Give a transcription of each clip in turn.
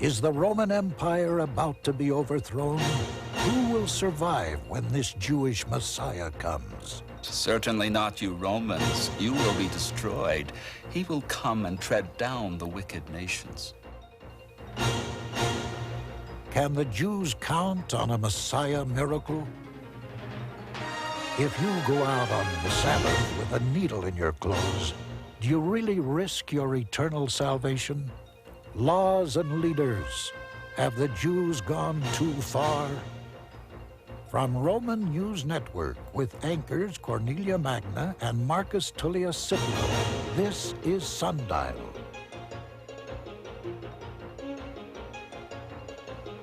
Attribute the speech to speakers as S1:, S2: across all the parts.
S1: Is the Roman Empire about to be overthrown? Who will survive when this Jewish Messiah comes?
S2: Certainly not you Romans. You will be destroyed. He will come and tread down the wicked nations.
S1: Can the Jews count on a Messiah miracle? If you go out on the Sabbath with a needle in your clothes, do you really risk your eternal salvation? Laws and leaders, have the Jews gone too far? From Roman News Network with anchors Cornelia Magna and Marcus Tullius Scipio, this is Sundial.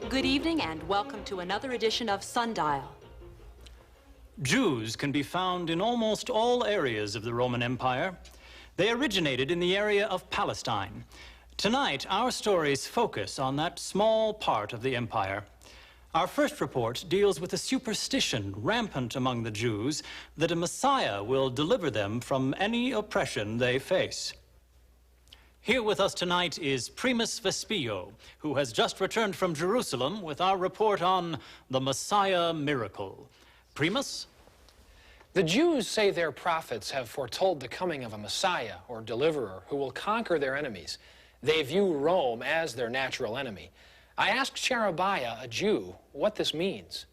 S3: Good evening and welcome to another edition of Sundial.
S4: Jews can be found in almost all areas of the Roman Empire. They originated in the area of Palestine. Tonight, our stories focus on that small part of the empire. Our first report deals with a superstition rampant among the Jews that a Messiah will deliver them from any oppression they face. Here with us tonight is Primus Vespio, who has just returned from Jerusalem with our report on the Messiah miracle. Primus?
S5: The Jews say their prophets have foretold the coming of a Messiah or deliverer who will conquer their enemies. They view Rome as their natural enemy. I asked Sherebiah, a Jew, what this means.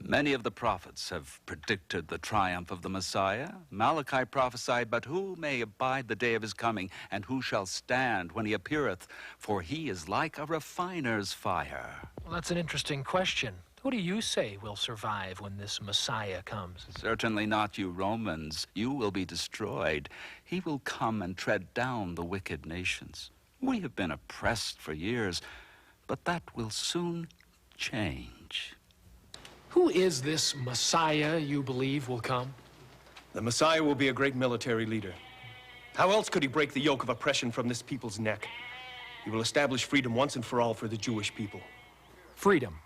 S2: Many of the prophets have predicted the triumph of the Messiah. Malachi prophesied, but who may abide the day of his coming, and who shall stand when he appeareth? For he is like a refiner's fire.
S5: Well, that's an interesting question. Who do you say will survive when this Messiah comes?
S2: Certainly not you Romans. You will be destroyed. He will come and tread down the wicked nations. We have been oppressed for years, but that will soon change.
S5: Who is this Messiah you believe will come?
S6: The Messiah will be a great military leader. How else could he break the yoke of oppression from this people's neck? He will establish freedom once and for all for the Jewish people.
S5: Freedom.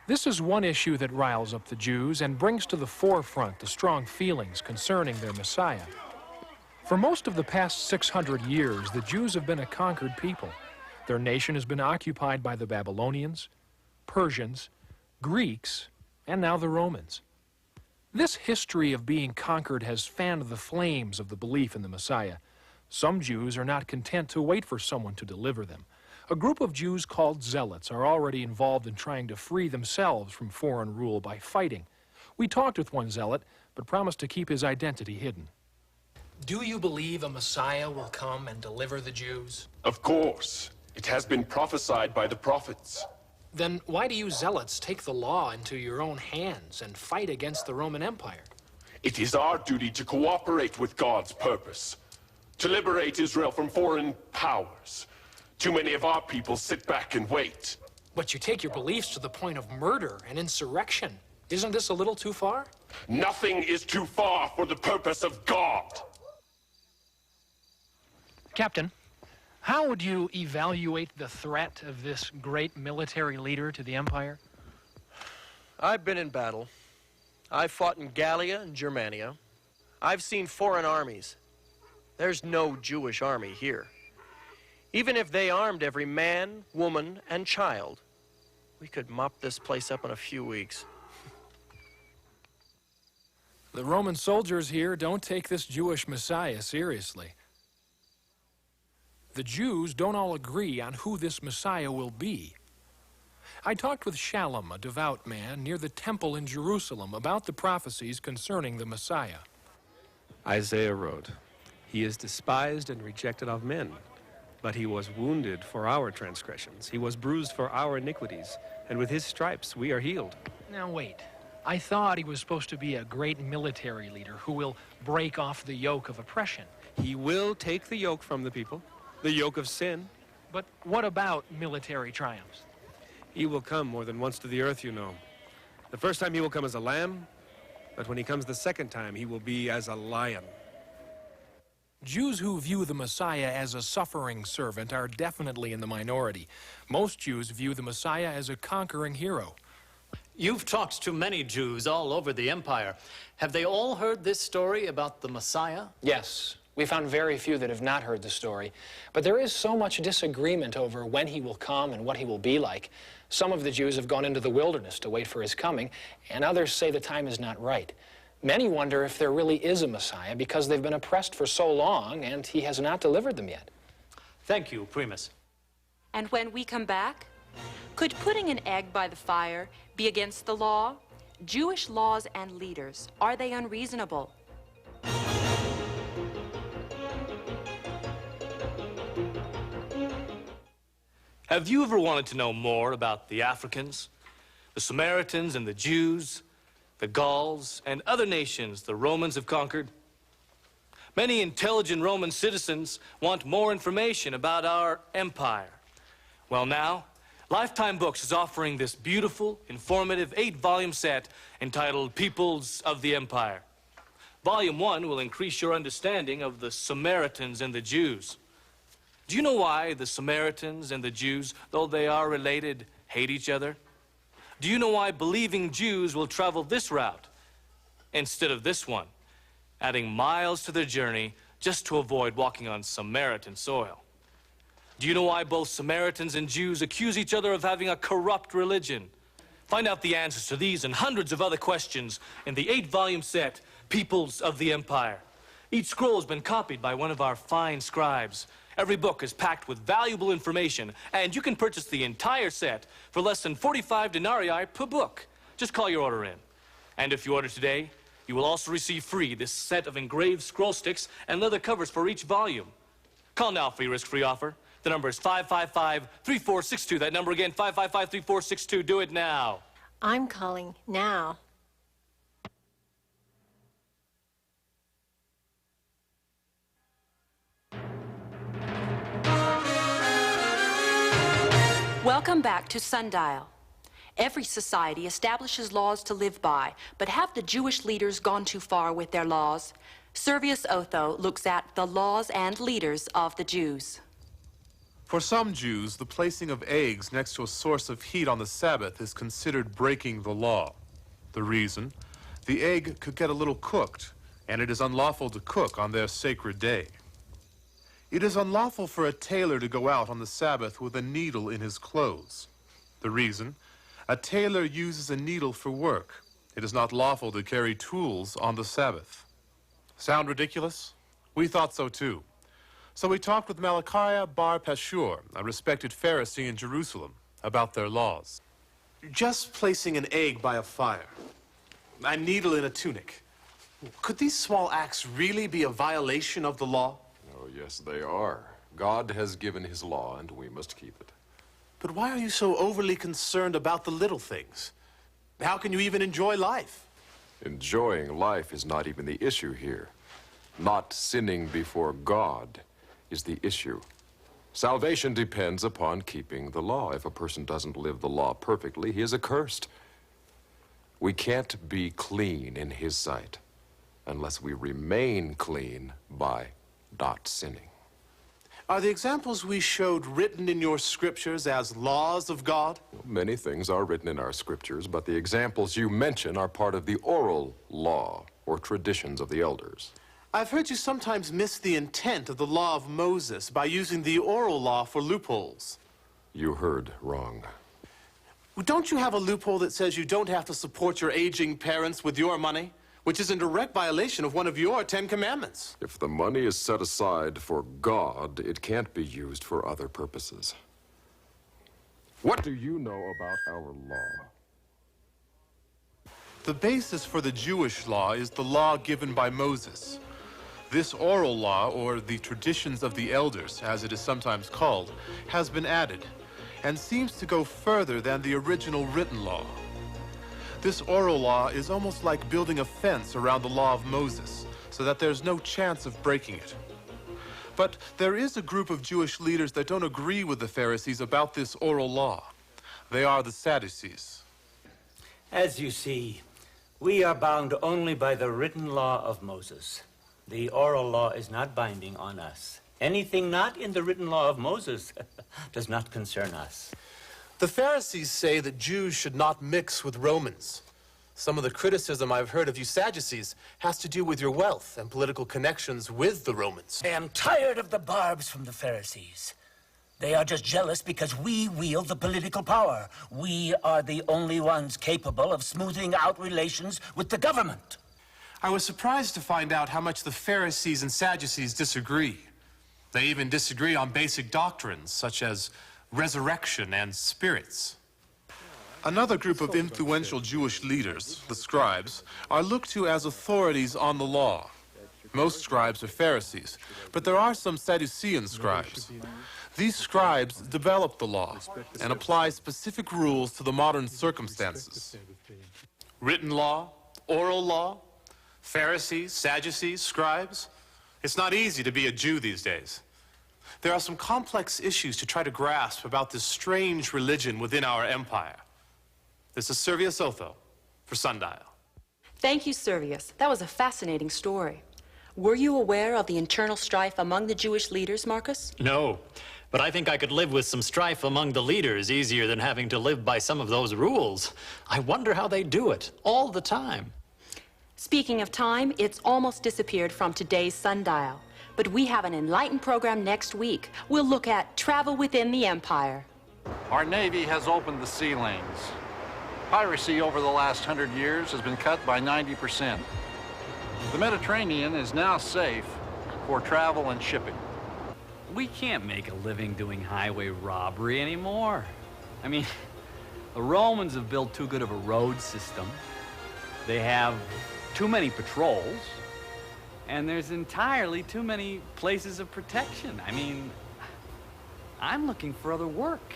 S5: This is one issue that riles up the Jews and brings to the forefront the strong feelings concerning their Messiah. For most of the past 600 years, the Jews have been a conquered people. Their nation has been occupied by the Babylonians, Persians, Greeks, and now the Romans. This history of being conquered has fanned the flames of the belief in the Messiah. Some Jews are not content to wait for someone to deliver them. A group of Jews called Zealots are already involved in trying to free themselves from foreign rule by fighting. We talked with one Zealot, but promised to keep his identity hidden. Do you believe a Messiah will come and deliver the Jews?
S7: Of course. It has been prophesied by the prophets.
S5: Then why do you Zealots take the law into your own hands and fight against the Roman Empire?
S7: It is our duty to cooperate with God's purpose, to liberate Israel from foreign powers. Too many of our people sit back and wait.
S5: But you take your beliefs to the point of murder and insurrection. Isn't this a little too far?
S7: Nothing is too far for the purpose of God.
S5: Captain, how would you evaluate the threat of this great military leader to the empire?
S8: I've been in battle. I've fought in Gallia and Germania. I've seen foreign armies. There's no Jewish army here. Even if they armed every man, woman, and child, we could mop this place up in a few weeks.
S5: The Roman soldiers here don't take this Jewish Messiah seriously. The Jews don't all agree on who this Messiah will be. I talked with Shalom, a devout man, near the temple in Jerusalem about the prophecies concerning the Messiah.
S9: Isaiah wrote, "He is despised and rejected of men, but he was wounded for our transgressions. He was bruised for our iniquities, and with his stripes we are healed."
S5: Now wait, I thought he was supposed to be a great military leader who will break off the yoke of oppression.
S9: He will take the yoke from the people, the yoke of sin.
S5: But what about military triumphs?
S9: He will come more than once to the earth, you know. The first time he will come as a lamb, but when he comes the second time, he will be as a lion.
S5: Jews who view the Messiah as a suffering servant are definitely in the minority. Most Jews view the Messiah as a conquering hero.
S4: You've talked to many Jews all over the empire. Have they all heard this story about the Messiah?
S5: Yes, We found very few that have not heard the story, but there is so much disagreement over when he will come and what he will be like. Some of the Jews have gone into the wilderness to wait for his coming, and others say the time is not right. Many wonder if there really is a Messiah because they've been oppressed for so long and he has not delivered them yet.
S4: Thank you, Primus.
S3: And when we come back, could putting an egg by the fire be against the law? Jewish laws and leaders, are they unreasonable?
S10: Have you ever wanted to know more about the Africans, the Samaritans and the Jews, the Gauls, and other nations the Romans have conquered? Many intelligent Roman citizens want more information about our empire. Well, now, Lifetime Books is offering this beautiful, informative 8-volume set entitled Peoples of the Empire. Volume 1 will increase your understanding of the Samaritans and the Jews. Do you know why the Samaritans and the Jews, though they are related, hate each other? Do you know why believing Jews will travel this route instead of this one, adding miles to their journey just to avoid walking on Samaritan soil? Do you know why both Samaritans and Jews accuse each other of having a corrupt religion? Find out the answers to these and hundreds of other questions in the 8-volume set, Peoples of the Empire. Each scroll has been copied by one of our fine scribes. Every book is packed with valuable information, and you can purchase the entire set for less than 45 denarii per book. Just call your order in. And if you order today, you will also receive free this set of engraved scroll sticks and leather covers for each volume. Call now for your risk-free offer. The number is 555-3462. That number again, 555-3462. Do it now.
S11: I'm calling now.
S3: Welcome back to Sundial. Every society establishes laws to live by, but have the Jewish leaders gone too far with their laws? Servius Otho looks at the laws and leaders of the Jews.
S12: For some Jews, the placing of eggs next to a source of heat on the Sabbath is considered breaking the law. The reason? The egg could get a little cooked, and it is unlawful to cook on their sacred day. It is unlawful for a tailor to go out on the Sabbath with a needle in his clothes. The reason? A tailor uses a needle for work. It is not lawful to carry tools on the Sabbath. Sound ridiculous? We thought so too. So we talked with Malachi bar Pashur, a respected Pharisee in Jerusalem, about their laws.
S13: Just placing an egg by a fire, a needle in a tunic. Could these small acts really be a violation of the law?
S14: Oh, yes, they are. God has given his law, and we must keep it.
S13: But why are you so overly concerned about the little things? How can you even enjoy life?
S14: Enjoying life is not even the issue here. Not sinning before God is the issue. Salvation depends upon keeping the law. If a person doesn't live the law perfectly, he is accursed. We can't be clean in his sight unless we remain clean by not sinning.
S13: Are the examples we showed written in your scriptures as laws of God?
S14: Many things are written in our scriptures, but the examples you mention are part of the oral law or traditions of the elders.
S13: I've heard you sometimes miss the intent of the law of Moses by using the oral law for loopholes.
S14: You heard wrong.
S13: Don't you have a loophole that says you don't have to support your aging parents with your money, which is in direct violation of one of your 10 commandments?
S14: If the money is set aside for God, it can't be used for other purposes. What do you know about our law?
S12: The basis for the Jewish law is the law given by Moses. This oral law, or the traditions of the elders, as it is sometimes called, has been added, and seems to go further than the original written law. This oral law is almost like building a fence around the law of Moses, so that there's no chance of breaking it. But there is a group of Jewish leaders that don't agree with the Pharisees about this oral law. They are the Sadducees.
S15: As you see, we are bound only by the written law of Moses. The oral law is not binding on us. Anything not in the written law of Moses does not concern us.
S13: The Pharisees say that Jews should not mix with Romans. Some of the criticism I've heard of you Sadducees has to do with your wealth and political connections with the Romans.
S16: I am tired of the barbs from the Pharisees. They are just jealous because we wield the political power. We are the only ones capable of smoothing out relations with the government.
S13: I was surprised to find out how much the Pharisees and Sadducees disagree. They even disagree on basic doctrines, such as resurrection and spirits.
S12: Another group of influential Jewish leaders, the scribes, are looked to as authorities on the law. Most scribes are Pharisees, but there are some Sadducean scribes. These scribes develop the law and apply specific rules to the modern circumstances.
S13: Written law, oral law, Pharisees, Sadducees, scribes. It's not easy to be a Jew these days. There are some complex issues to try to grasp about this strange religion within our empire. This is Servius Otho for Sundial.
S3: Thank you, Servius. That was a fascinating story. Were you aware of the internal strife among the Jewish leaders, Marcus?
S4: No, but I think I could live with some strife among the leaders easier than having to live by some of those rules. I wonder how they do it all the time.
S3: Speaking of time, it's almost disappeared from today's sundial. But we have an enlightened program next week. We'll look at travel within the empire.
S17: Our Navy has opened the sea lanes. Piracy over the last 100 years has been cut by 90%. The Mediterranean is now safe for travel and shipping.
S18: We can't make a living doing highway robbery anymore. I mean, the Romans have built too good of a road system. They have too many patrols. And there's entirely too many places of protection. I mean, I'm looking for other work.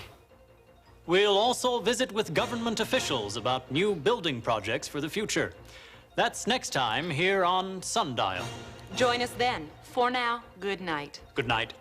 S4: We'll also visit with government officials about new building projects for the future. That's next time here on Sundial.
S3: Join us then. For now, good night.
S4: Good night.